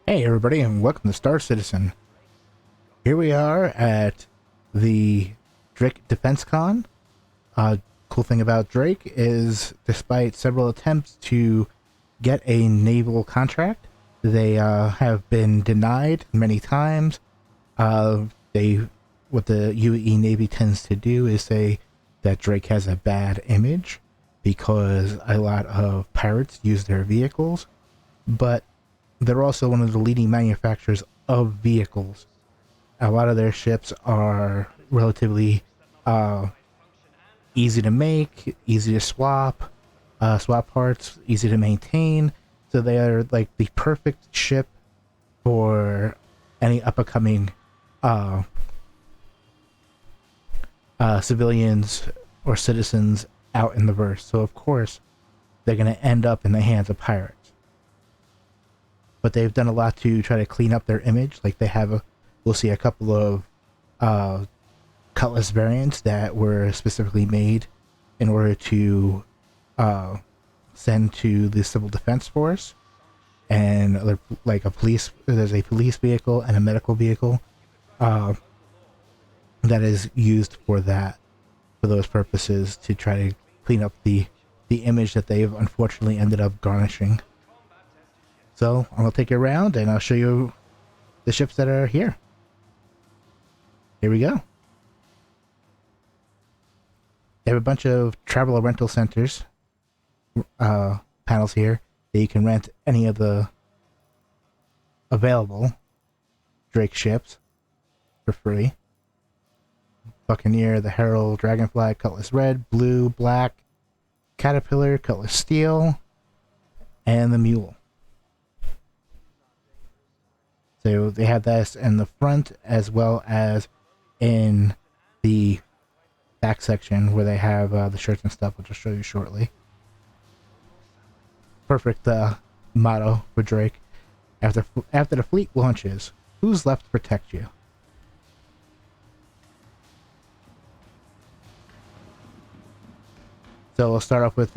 Hey everybody, and welcome to Star Citizen. Here we are at the Drake Defensecon. Cool thing about Drake is, despite several attempts to get a naval contract, they have been denied many times. They, what the UE Navy tends to do is say that Drake has a bad image because a lot of pirates use their vehicles, but they're also one of the leading manufacturers of vehicles. A lot of their ships are relatively easy to make, easy to swap parts, easy to maintain. So they are like the perfect ship for any up-and-coming civilians or citizens out in the verse. So of course, they're going to end up in the hands of pirates. But they've done a lot to try to clean up their image. Like we'll see a couple of Cutlass variants that were specifically made in order to send to the Civil Defense Force, and there's a police vehicle and a medical vehicle that is used for those purposes, to try to clean up the image that they've unfortunately ended up garnishing. So I'm going to take you around and I'll show you the ships that are here. Here we go. They have a bunch of travel rental centers, panels here, that you can rent any of the available Drake ships for free. Buccaneer, the Herald, Dragonfly, Cutlass Red, Blue, Black, Caterpillar, Cutlass Steel, and the Mule. So they have this in the front as well as in the back section where they have the shirts and stuff, which I'll show you shortly. Perfect motto for Drake. After the fleet launches, who's left to protect you? So we'll start off with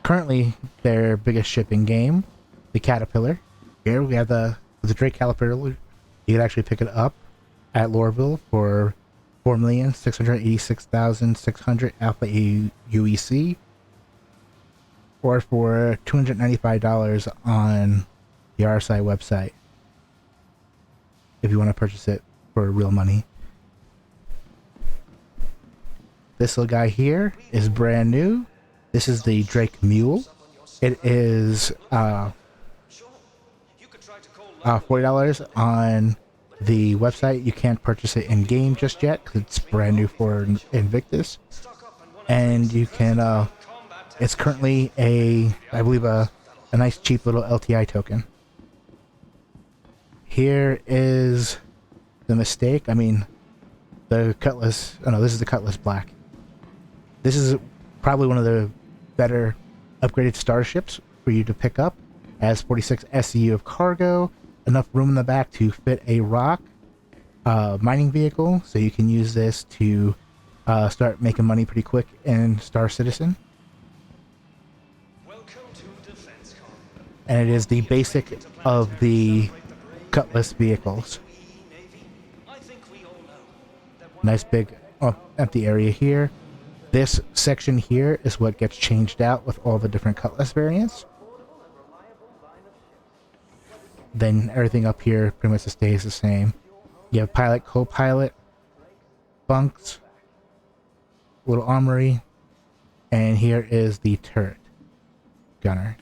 currently their biggest ship in game, the Caterpillar. Here we have the Drake Caterpillar. You can actually pick it up at Lorville for 4,686,600 Alpha UEC, or for $295 on the RSI website if you want to purchase it for real money. This little guy here is brand new. This is the Drake Mule. It is $40 on the website. You can't purchase it in game just yet because it's brand new for Invictus, and you can it's currently I believe a nice cheap little LTI token. Here is the mistake. I mean, the Cutlass. Oh no, this is the Cutlass Black. This is probably one of the better upgraded starships for you to pick up. It has 46 SCU of cargo, enough room in the back to fit a rock mining vehicle, so you can use this to start making money pretty quick in Star Citizen. Welcome to Defensecon. And it is the basic of the Cutlass vehicles. Nice big empty area here. This section here is what gets changed out with all the different Cutlass variants. Then everything up here pretty much stays the same. You have pilot, co-pilot, bunks, little armory, and here is the turret gunner.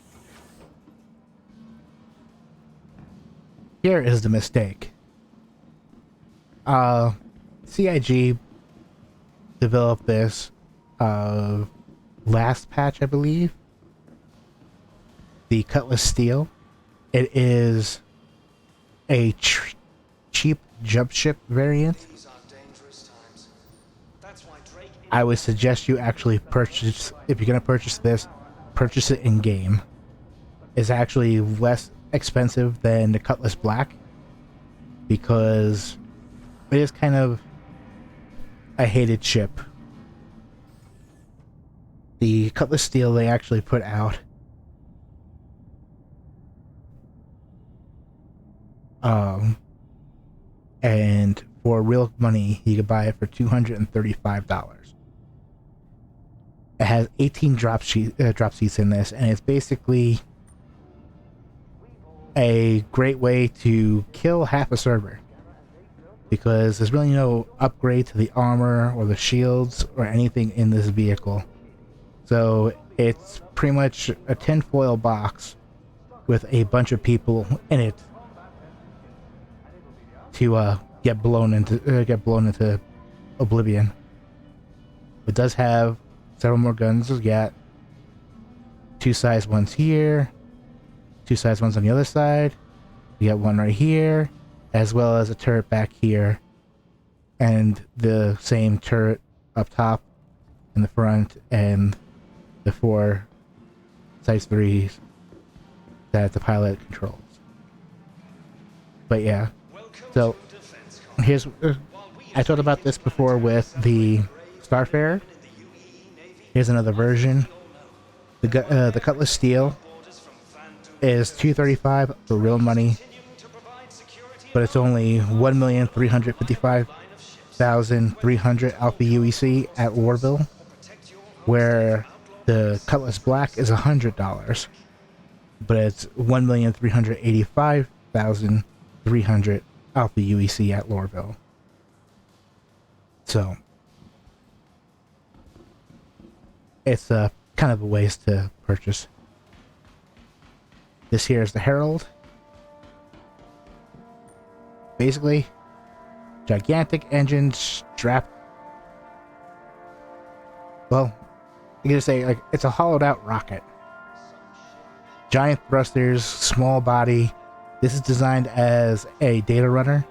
Here is the mistake. CIG developed this last patch, I believe. The Cutlass Steel. It is a cheap jump ship variant. I would suggest you actually purchase, if you're going to purchase this, purchase it in game. It's actually less expensive than the Cutlass Black, because it is kind of a hated ship. The Cutlass Steel they actually put out Um, and for real money, you could buy it for $235. It has 18 drop seats in this, and it's basically a great way to kill half a server, because there's really no upgrade to the armor or the shields or anything in this vehicle. So it's pretty much a tinfoil box with a bunch of people in it to get blown into oblivion. It does have several more guns. You got two size ones here, two size ones on the other side. You got one right here, as well as a turret back here, and the same turret up top in the front, and the 4 size 3s that the pilot controls. But yeah, so here's I talked about this before with the Starfarer. Here's another version. The Cutlass Steel is $235 for real money, but it's only 1,355,300 Alpha UEC at Warville, where the Cutlass Black is $100, but it's 1,385,300 Alpha UEC at Lorville. So it's kind of a waste to purchase. This here is the Herald. Basically, gigantic engine strapped. Well, I'm gonna say, like, it's a hollowed out rocket. Giant thrusters, small body. This is designed as a data runner.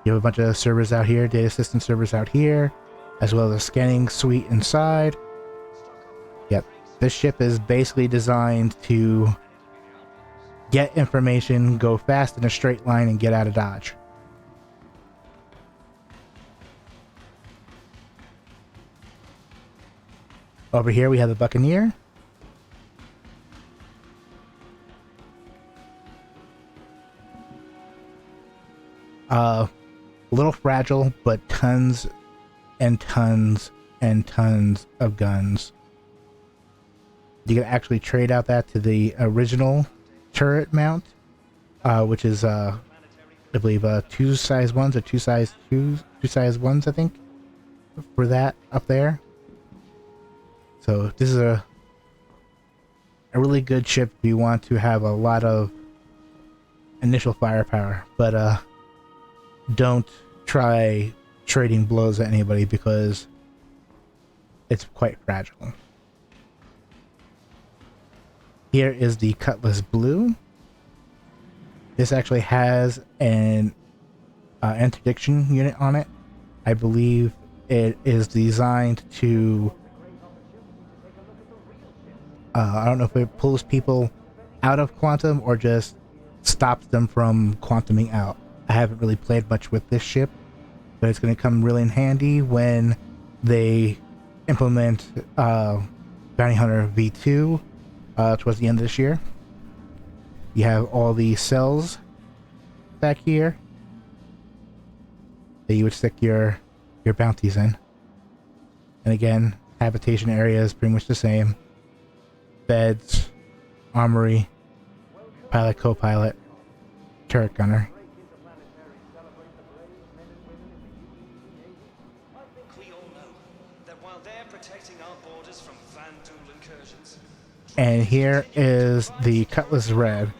You have a bunch of servers out here, data system servers out here, as well as a scanning suite inside. Yep, this ship is basically designed to get information, go fast in a straight line, and get out of Dodge. Over here we have the Buccaneer. A little fragile, but tons and tons and tons of guns. You can actually trade out that to the original turret mount, which is I believe 2 size 1s or 2 size 2s, 2 size 1s, I think, for that up there. So this is a really good ship if you want to have a lot of initial firepower, but don't try trading blows at anybody because it's quite fragile. Here is the Cutlass Blue. This actually has an interdiction unit on it. I believe it is designed to I don't know if it pulls people out of quantum or just stops them from quantuming out. I haven't really played much with this ship, but it's going to come really in handy when they implement Bounty Hunter V2 towards the end of this year. You have all the cells back here that you would stick your bounties in. And again, habitation area is pretty much the same. Beds, armory, pilot, co-pilot, turret gunner. And here is the Cutlass Red.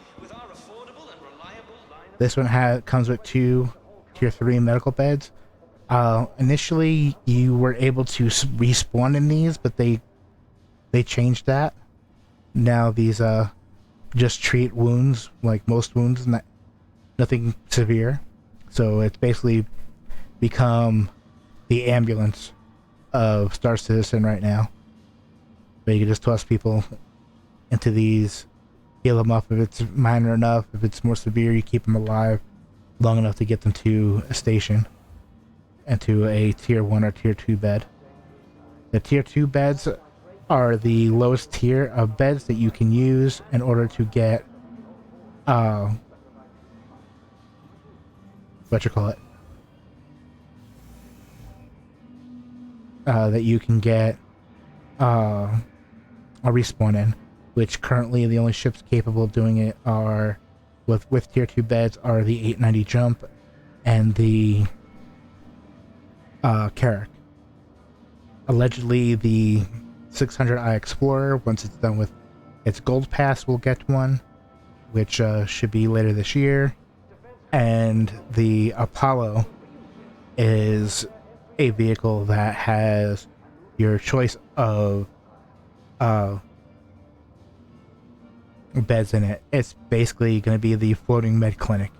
This one comes with 2 tier 3 medical beds. Initially, you were able to respawn in these, but they changed that. Now these just treat wounds, like most wounds, nothing severe. So it's basically become the ambulance of Star Citizen right now. But you can just toss people into these, heal them up if it's minor enough. If it's more severe, you keep them alive long enough to get them to a station and to a tier 1 or tier 2 bed. The tier 2 beds are the lowest tier of beds that you can use in order to get what you call it, that you can get a respawn in, which currently the only ships capable of doing it are with tier 2 beds are the 890 jump and the Carrack. Allegedly the 600i Explorer, once it's done with its gold pass, will get one, which should be later this year. And the Apollo is a vehicle that has your choice of beds in it. It's basically going to be the floating med clinic.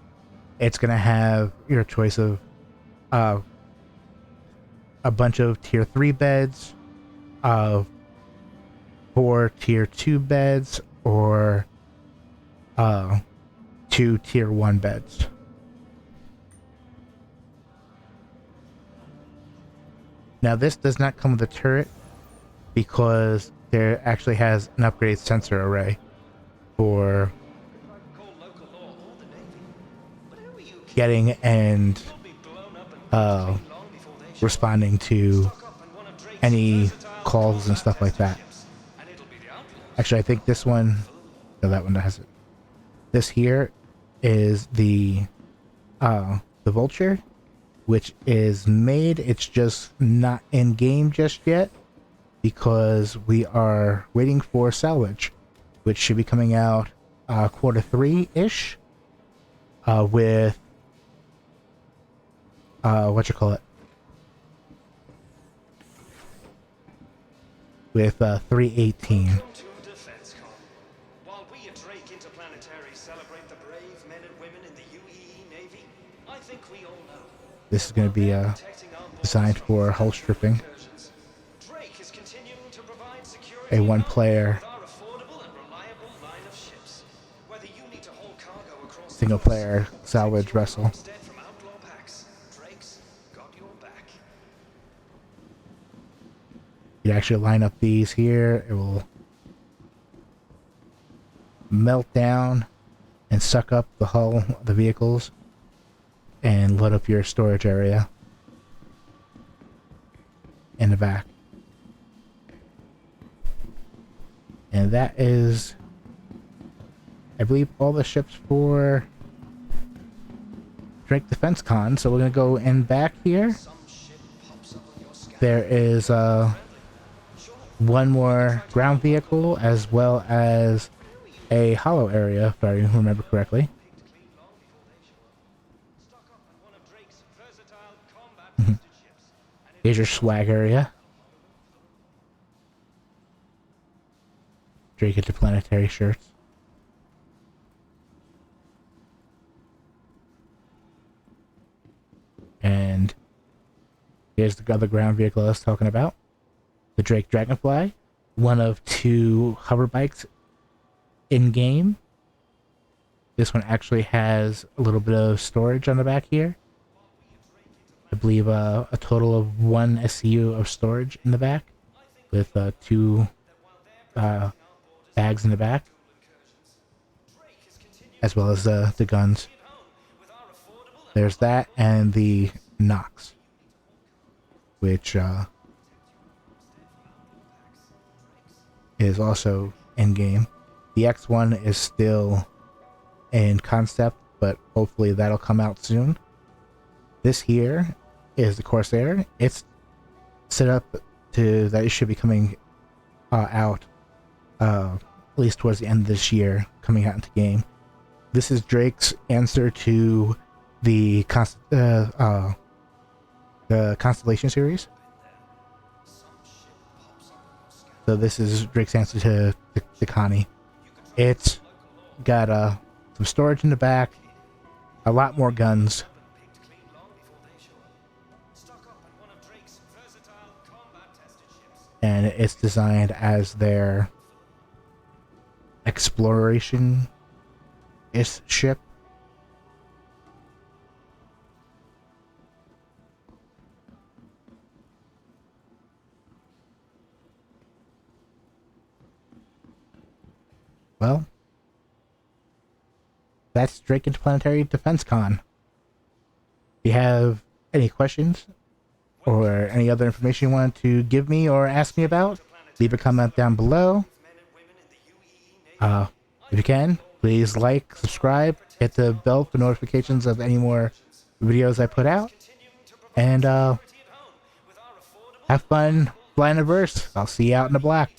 It's going to have your choice of a bunch of tier 3 beds, of 4 tier 2 beds, or 2 tier 1 beds. Now this does not come with a turret because there actually has an upgraded sensor array for getting and responding to any calls and stuff like that. Actually, I think this one, no, that one has it. This here is the vulture, which is made. It's just not in game just yet because we are waiting for salvage, which should be coming out quarter 3-ish, with what you call it, with 318. Welcome to Defensecon. While we at Drake Interplanetary celebrate the brave men and women in the UEE Navy, I think we all know This is going to be designed for hull stripping. Drake is continuing to provide security A one-player, with our affordable and reliable line of ships. Whether you need to haul cargo across the single-player salvage vessel. instead from outlaw packs, Drake's got your back. You actually line up these here. It will melt down and suck up the hull of the vehicles and load up your storage area in the back. And that is, I believe, all the ships for Drake Defensecon. So we're going to go in back here. There is one more ground vehicle as well as a hollow area, if I remember correctly. Here's your swag area. Drake Interplanetary shirts. And here's the other ground vehicle I was talking about. The Drake Dragonfly. One of 2 hover bikes in-game. This one actually has a little bit of storage on the back here. I believe a total of 1 SCU of storage in the back, with 2 bags in the back, as well as the guns. There's that, and the Nox, which is also in-game. The X1 is still in concept, but hopefully that'll come out soon. This here is the Corsair. It's set up to that it should be coming out at least towards the end of this year, coming out into game. This is Drake's answer to the Constellation series. So this is Drake's answer to the Connie. It's got some storage in the back, a lot more guns, and it's designed as their exploration-ish ship. Well, that's Drake Interplanetary Defensecon. you have any questions or any other information you want to give me or ask me about, leave a comment down below. If you can, please like, subscribe, hit the bell for notifications of any more videos I put out, and have fun flying the verse. I'll see you out in the black.